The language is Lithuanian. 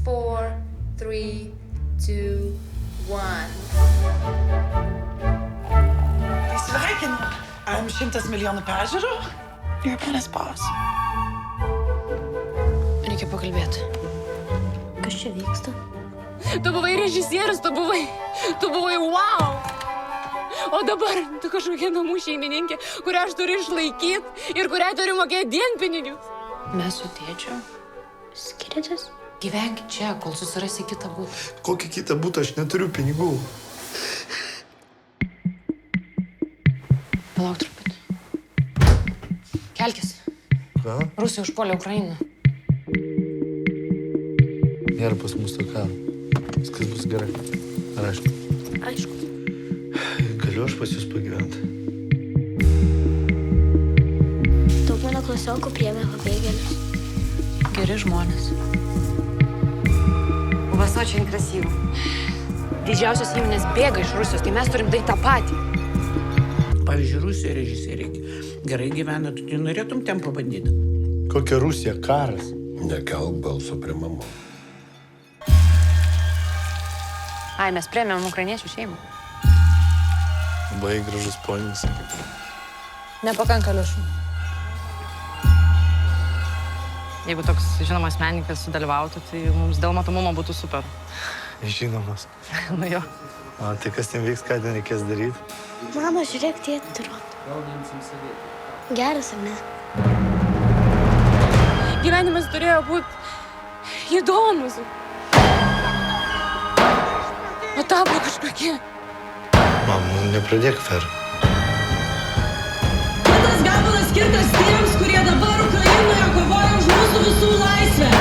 4, 3, 2, 1. Tai sveikinu. 100 milijonų peržiūrų ir vienas pas. Reikia pakalbėti. Kas čia vyksta? Tu buvai režisierius, tu buvai wow! O dabar tu kažkokia namų šeimininkė, kurią aš turiu išlaikyti ir kuriai turiu mokėti dienpinigius. Mes su tėčiu Skiriatės? gyvenki čia, kol susirasi kitą būtą. Kokį kitą būtą, aš neturiu pinigų. Palauk truputį. Kelkis. Ką? Rusija užpuolė Ukrainą. Nėra pas mus to karo. Viskas bus gerai. Ar aišku? Aišku. Galiu aš pas jūs pagyventi? Daug mano klasiokų priėmė pabėgėlius. Geri žmonės. У вас очень красиво. Didžiausios įmonės bėga iš Rusijos, tai mes turim daryti tą patį. Pavyzdžiui, Rusija režisieriai gerai gyvena, tu norėtum ten pabandyti? Kokia Rusija? Karas. Nekelk balso prie mamos. Ai, mes priėmėm ukrainiečių šeimą. Labai gražus ponis. Nepakanka lėšų. Jeigu toks žinomas menininkas sudalyvautų, tai mums dėl matomumo būtų super. Žinomas. Nu jo. O tai kas ten vyks, ką ten reikės daryti? Mama, žiūrėk, tėtį rodo. Geras, ar ne? Gyvenimas turėjo būti įdomus. O tapo kažkokie. Mam, nu nepradėk fer. Kitas gabalas skirtas tiems, kurie dabar Ukrainoje kovoja už mūsų visų laisvę.